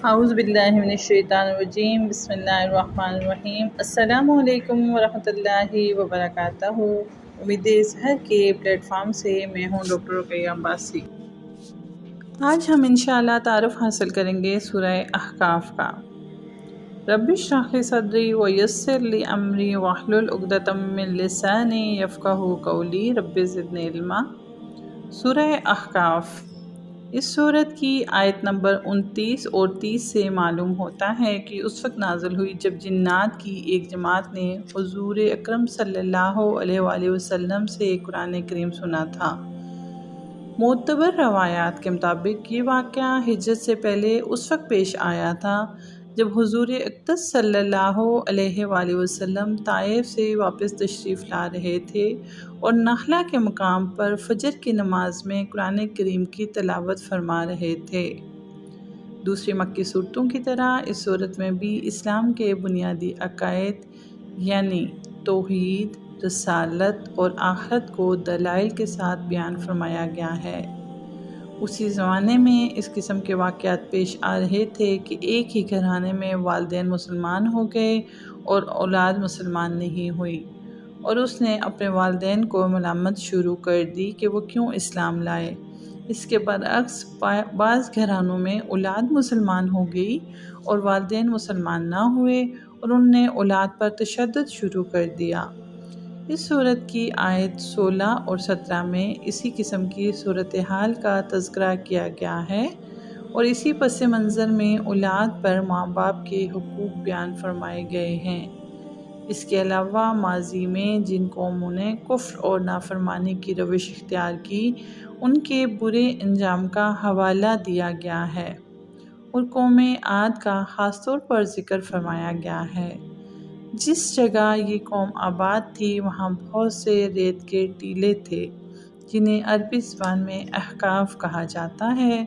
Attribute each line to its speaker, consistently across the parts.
Speaker 1: اعوذ باللہ من الشیطان الرجیم، بسم اللہ الرحمن الرحیم۔ السلام علیکم ورحمۃ اللہ وبرکاتہ۔ امید سحر کے پلیٹ فارم سے میں ہوں ڈاکٹر رقیہ عباسی۔ آج ہم انشاءاللہ تعارف حاصل کریں گے سورہ احقاف کا۔ رب اشرح لی صدری ویسر لی امری واحلل عقدۃ من لسانی یفقہوا قولی، رب زدنی علما۔ سورہ احقاف اس سورت کی آیت نمبر 29 اور 30 سے معلوم ہوتا ہے کہ اس وقت نازل ہوئی جب جنات کی ایک جماعت نے حضور اکرم صلی اللہ علیہ وآلہ وسلم سے قرآن کریم سنا تھا۔ معتبر روایات کے مطابق یہ واقعہ ہجرت سے پہلے اس وقت پیش آیا تھا جب حضور اقدس صلی اللہ علیہ وآلہ وسلم طائف سے واپس تشریف لا رہے تھے اور نخلا کے مقام پر فجر کی نماز میں قرآن کریم کی تلاوت فرما رہے تھے۔ دوسری مکی صورتوں کی طرح اس صورت میں بھی اسلام کے بنیادی عقائد یعنی توحید، رسالت اور آخرت کو دلائل کے ساتھ بیان فرمایا گیا ہے۔ اسی زمانے میں اس قسم کے واقعات پیش آ رہے تھے کہ ایک ہی گھرانے میں والدین مسلمان ہو گئے اور اولاد مسلمان نہیں ہوئی، اور اس نے اپنے والدین کو ملامت شروع کر دی کہ وہ کیوں اسلام لائے۔ اس کے برعکس بعض گھرانوں میں اولاد مسلمان ہو گئی اور والدین مسلمان نہ ہوئے اور انہوں نے اولاد پر تشدد شروع کر دیا۔ اس صورت کی آیت 16 اور 17 میں اسی قسم کی صورتحال کا تذکرہ کیا گیا ہے اور اسی پس منظر میں اولاد پر ماں باپ کے حقوق بیان فرمائے گئے ہیں۔ اس کے علاوہ ماضی میں جن قوموں نے کفر اور نافرمانی کی روش اختیار کی ان کے برے انجام کا حوالہ دیا گیا ہے اور قوم عاد کا خاص طور پر ذکر فرمایا گیا ہے۔ جس جگہ یہ قوم آباد تھی وہاں بہت سے ریت کے ٹیلے تھے جنہیں عربی زبان میں احقاف کہا جاتا ہے۔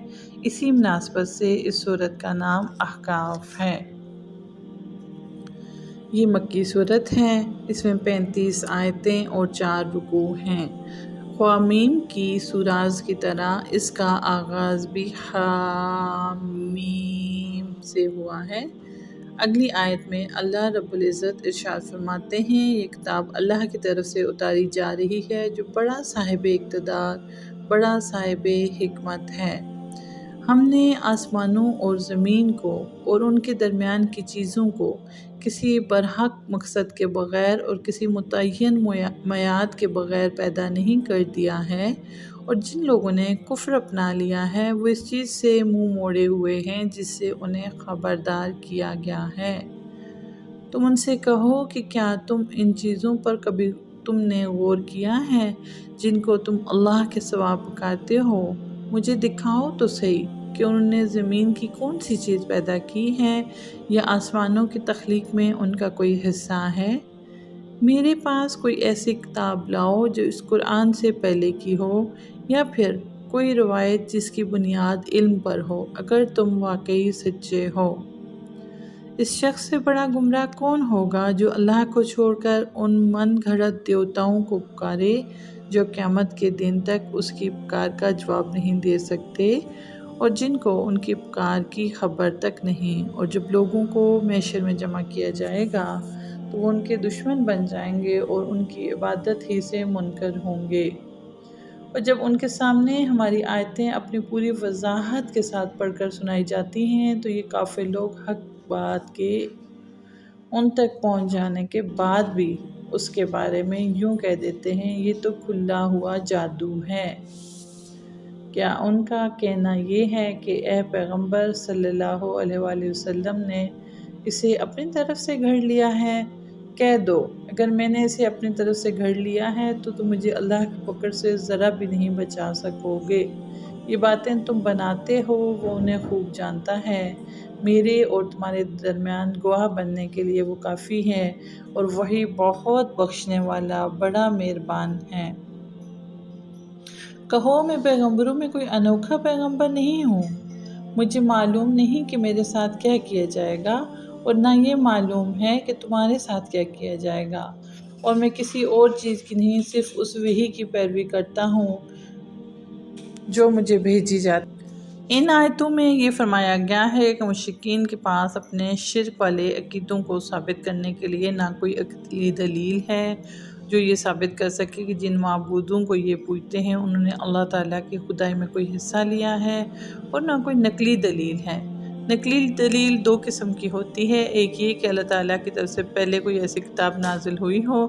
Speaker 1: اسی مناسبت سے اس سورت کا نام احقاف ہے۔ یہ مکی سورت ہے۔ اس میں 35 آیتیں اور 4 رکوع ہیں۔ حامیم کی سوراز کی طرح اس کا آغاز بھی حامیم سے ہوا ہے۔ اگلی آیت میں اللہ رب العزت ارشاد فرماتے ہیں، یہ کتاب اللہ کی طرف سے اتاری جا رہی ہے جو بڑا صاحب اقتدار، بڑا صاحب حکمت ہے۔ ہم نے آسمانوں اور زمین کو اور ان کے درمیان کی چیزوں کو کسی برحق مقصد کے بغیر اور کسی متعین میعاد کے بغیر پیدا نہیں کر دیا ہے، اور جن لوگوں نے کفر اپنا لیا ہے وہ اس چیز سے منہ موڑے ہوئے ہیں جس سے انہیں خبردار کیا گیا ہے۔ تم ان سے کہو کہ کیا تم ان چیزوں پر کبھی تم نے غور کیا ہے جن کو تم اللہ کے سوا پکارتے ہو؟ مجھے دکھاؤ تو صحیح کہ انہوں نے زمین کی کون سی چیز پیدا کی ہے یا آسمانوں کی تخلیق میں ان کا کوئی حصہ ہے؟ میرے پاس کوئی ایسی کتاب لاؤ جو اس قرآن سے پہلے کی ہو، یا پھر کوئی روایت جس کی بنیاد علم پر ہو، اگر تم واقعی سچے ہو۔ اس شخص سے بڑا گمراہ کون ہوگا جو اللہ کو چھوڑ کر ان من گھڑت دیوتاؤں کو پکارے جو قیامت کے دن تک اس کی پکار کا جواب نہیں دے سکتے اور جن کو ان کی پکار کی خبر تک نہیں، اور جب لوگوں کو محشر میں جمع کیا جائے گا تو وہ ان کے دشمن بن جائیں گے اور ان کی عبادت ہی سے منکر ہوں گے۔ اور جب ان کے سامنے ہماری آیتیں اپنی پوری وضاحت کے ساتھ پڑھ کر سنائی جاتی ہیں تو یہ کافر لوگ حق بات کے ان تک پہنچ جانے کے بعد بھی اس کے بارے میں یوں کہہ دیتے ہیں، یہ تو کھلا ہوا جادو ہے۔ کیا ان کا کہنا یہ ہے کہ اے پیغمبر صلی اللہ علیہ وآلہ وسلم نے اسے اپنی طرف سے گھڑ لیا ہے؟ کہہ دو، اگر میں نے اسے اپنی طرف سے گھڑ لیا ہے تو تم مجھے اللہ کی پکڑ سے ذرا بھی نہیں بچا سکو گے۔ یہ باتیں تم بناتے ہو وہ انہیں خوب جانتا ہے۔ میرے اور تمہارے درمیان گواہ بننے کے لیے وہ کافی ہے، اور وہی بہت بخشنے والا بڑا مہربان ہے۔ کہو میں پیغمبروں میں کوئی انوکھا پیغمبر نہیں ہوں۔ مجھے معلوم نہیں کہ میرے ساتھ کیا کیا جائے گا، اور نہ یہ معلوم ہے کہ تمہارے ساتھ کیا کیا جائے گا، اور میں کسی اور چیز کی نہیں صرف اس وحی کی پیروی کرتا ہوں جو مجھے بھیجی جاتی ہے۔ ان آیتوں میں یہ فرمایا گیا ہے کہ مشرکین کے پاس اپنے شرک والے عقیدوں کو ثابت کرنے کے لیے نہ کوئی عقلی دلیل ہے جو یہ ثابت کر سکے کہ جن معبودوں کو یہ پوجتے ہیں انہوں نے اللہ تعالیٰ کی خدائی میں کوئی حصہ لیا ہے، اور نہ کوئی نقلی دلیل ہے۔ نقلی دلیل دو قسم کی ہوتی ہے، ایک یہ کہ اللہ تعالیٰ کی طرف سے پہلے کوئی ایسی کتاب نازل ہوئی ہو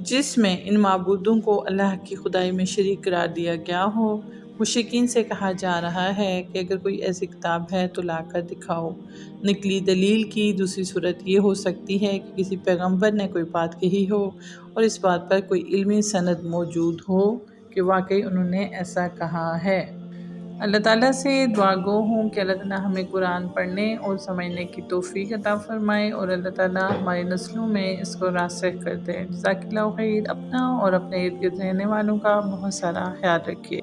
Speaker 1: جس میں ان معبودوں کو اللہ کی خدائی میں شریک قرار دیا گیا ہو۔ مشرکین سے کہا جا رہا ہے کہ اگر کوئی ایسی کتاب ہے تو لا کر دکھاؤ۔ نقلی دلیل کی دوسری صورت یہ ہو سکتی ہے کہ کسی پیغمبر نے کوئی بات کہی ہو اور اس بات پر کوئی علمی سند موجود ہو کہ واقعی انہوں نے ایسا کہا ہے۔ اللہ تعالیٰ سے دعا گو ہوں کہ اللہ تعالیٰ ہمیں قرآن پڑھنے اور سمجھنے کی توفیق عطا فرمائے، اور اللہ تعالیٰ ہماری نسلوں میں اس کو راسخ کر دے۔ جزاک اللہ خیر۔ اپنا اور اپنے ارد گرد رہنے والوں کا بہت سارا خیال رکھیے۔